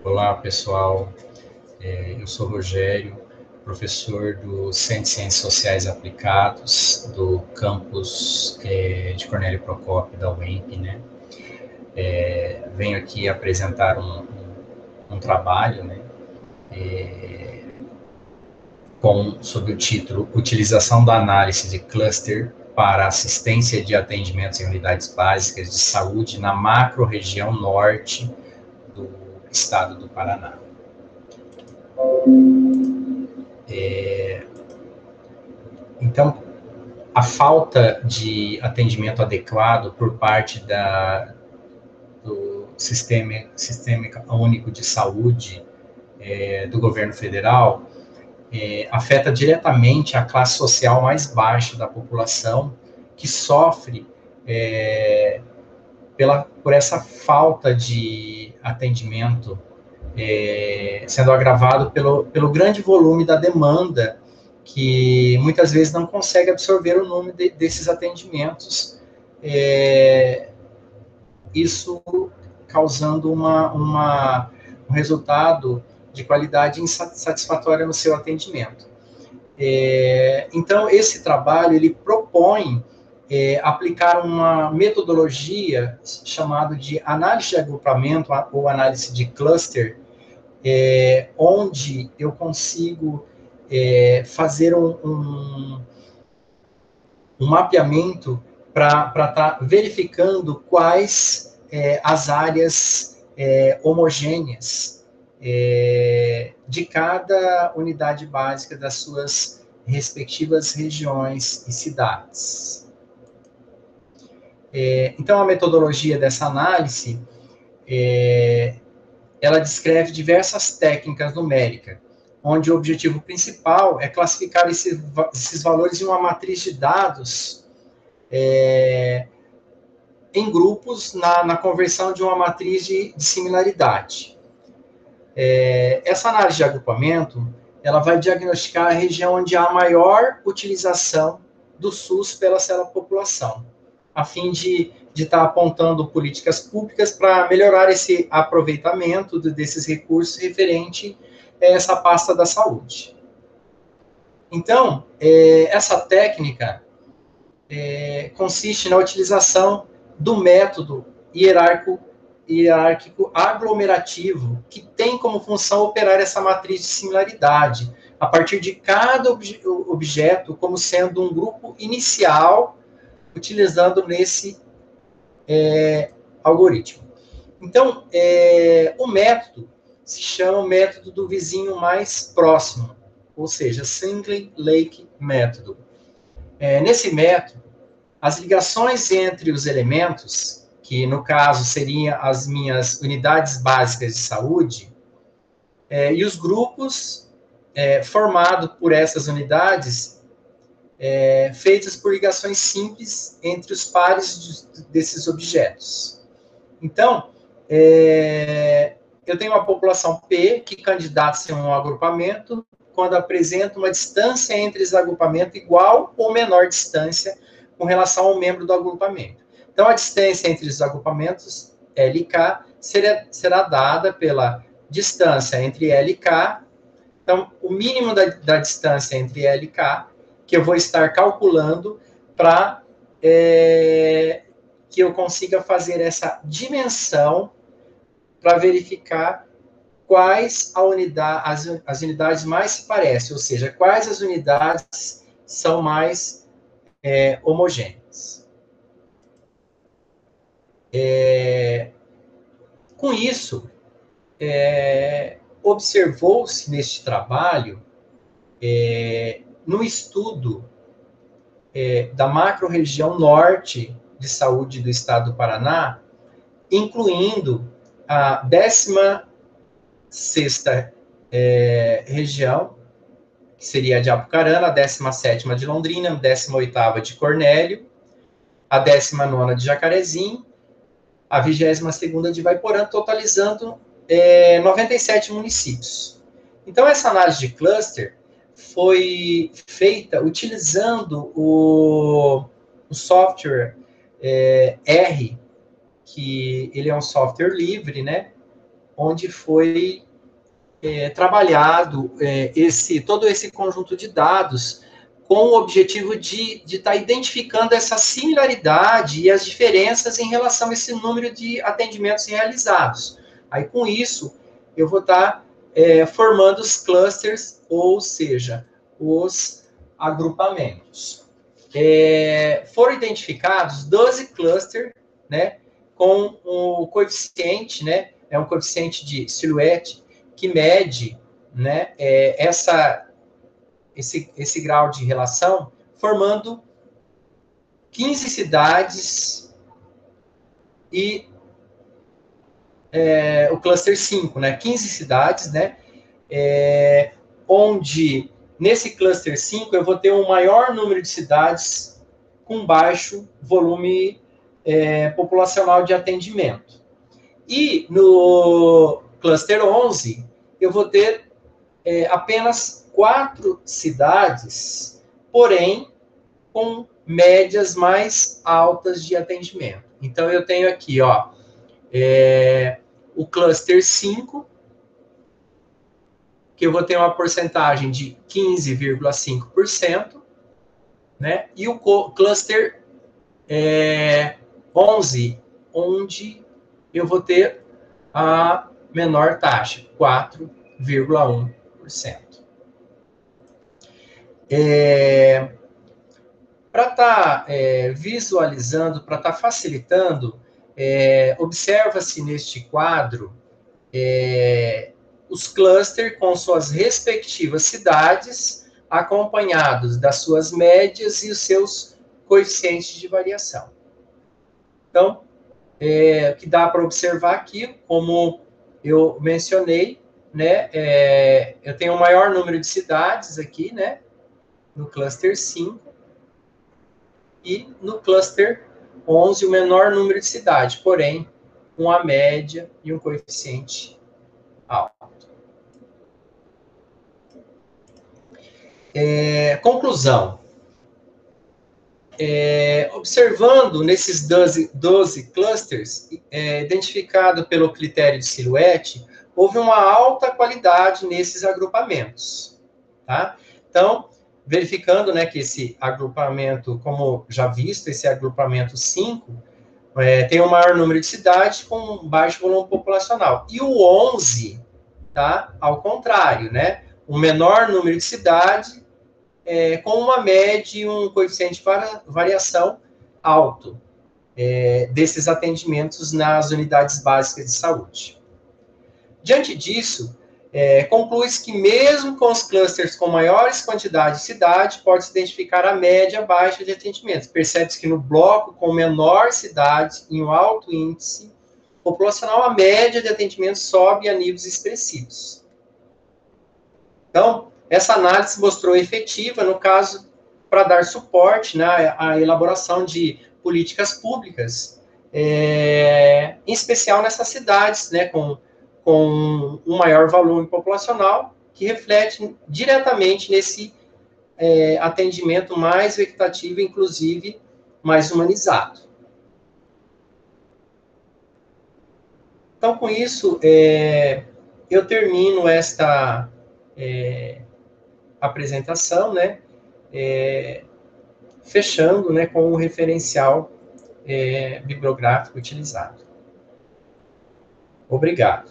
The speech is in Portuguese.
Olá, pessoal. Eu sou Rogério, professor do Centro de Ciências Sociais Aplicados, do campus de Cornélio Procópio, da UEMP, né? Venho aqui apresentar um trabalho, né? Sob o título Utilização da análise de cluster para assistência de atendimentos em unidades básicas de saúde na macro-região norte do estado do Paraná. Então, a falta de atendimento adequado por parte do Sistema Único de Saúde do governo federal afeta diretamente a classe social mais baixa da população, que sofre por essa falta de atendimento, sendo agravado pelo grande volume da demanda, que muitas vezes não consegue absorver o número desses atendimentos, isso causando um resultado de qualidade insatisfatória no seu atendimento. Então, esse trabalho, ele propõe aplicar uma metodologia chamada de análise de agrupamento ou análise de cluster, onde eu consigo fazer um mapeamento para estar verificando quais as áreas homogêneas de cada unidade básica das suas respectivas regiões e cidades. Então, a metodologia dessa análise, ela descreve diversas técnicas numéricas, onde o objetivo principal é classificar esses valores em uma matriz de dados em grupos na conversão de uma matriz de similaridade. Essa análise de agrupamento, ela vai diagnosticar a região onde há maior utilização do SUS pela população, a fim de estar apontando políticas públicas para melhorar esse aproveitamento desses recursos referente a essa pasta da saúde. Então, essa técnica consiste na utilização do método hierárquico aglomerativo, que tem como função operar essa matriz de similaridade, a partir de cada objeto como sendo um grupo inicial, utilizando nesse algoritmo. Então, o método se chama método do vizinho mais próximo, ou seja, Single Lake Método. Nesse método, as ligações entre os elementos, que no caso seriam as minhas unidades básicas de saúde, e os grupos formados por essas unidades, feitas por ligações simples entre os pares desses objetos. Então, eu tenho uma população P que candidata-se a um agrupamento quando apresenta uma distância entre os agrupamentos igual ou menor distância com relação ao membro do agrupamento. Então, a distância entre os agrupamentos, LK, será dada pela distância entre LK. Então, o mínimo da distância entre LK, que eu vou estar calculando para que eu consiga fazer essa dimensão para verificar quais as unidades mais se parecem, ou seja, quais as unidades são mais homogêneas. Com isso, observou-se neste trabalho, no estudo da macro-região norte de saúde do estado do Paraná, incluindo a 16ª região, que seria a de Apucarana, a 17ª de Londrina, a 18ª de Cornélio, a 19ª de Jacarezinho, a 22ª de Ivaiporã, totalizando 97 municípios. Então, essa análise de cluster foi feita utilizando o software R, que ele é um software livre, né? onde foi trabalhado todo esse conjunto de dados com o objetivo de estar identificando essa similaridade e as diferenças em relação a esse número de atendimentos realizados. Aí, com isso, eu vou estar formando os clusters, ou seja, os agrupamentos. Foram identificados 12 clusters, né, com o coeficiente, né, é um coeficiente de silhuete, que mede, né, esse grau de relação, formando 15 cidades e o cluster 5, né, 15 cidades, né, onde nesse cluster 5 eu vou ter um maior número de cidades com baixo volume populacional de atendimento. E no cluster 11, eu vou ter apenas 4 cidades, porém, com médias mais altas de atendimento. Então, eu tenho aqui, ó, o cluster 5, que eu vou ter uma porcentagem de 15,5%, né? E o cluster 11, onde eu vou ter a menor taxa, 4,1%. Para estar visualizando, para estar facilitando, observa-se neste quadro os clusters com suas respectivas cidades, acompanhados das suas médias e os seus coeficientes de variação. Então, o que dá para observar aqui, como eu mencionei, né, eu tenho o maior número de cidades aqui, né, no cluster 5, e no cluster 11, o menor número de cidades, porém, com a média e um coeficiente alto. Conclusão. Observando nesses 12 clusters, identificado pelo critério de silhuete, houve uma alta qualidade nesses agrupamentos. Tá? Então, verificando, né, que esse agrupamento, como já visto, esse agrupamento 5, tem um maior número de cidades com baixo volume populacional. E o 11, tá? Ao contrário, né? Um menor número de cidades com uma média e um coeficiente de variação alto desses atendimentos nas unidades básicas de saúde. Diante disso, conclui-se que mesmo com os clusters com maiores quantidades de cidade, pode-se identificar a média baixa de atendimentos. Percebe-se que no bloco com menor cidade e um alto índice populacional, a média de atendimento sobe a níveis expressivos. Então, essa análise mostrou efetiva, no caso, para dar suporte, né, à elaboração de políticas públicas, em especial nessas cidades, né, com um maior volume populacional, que reflete diretamente nesse atendimento mais equitativo, inclusive mais humanizado. Então, com isso, eu termino esta apresentação, né, fechando, né, com o referencial bibliográfico utilizado. Obrigado.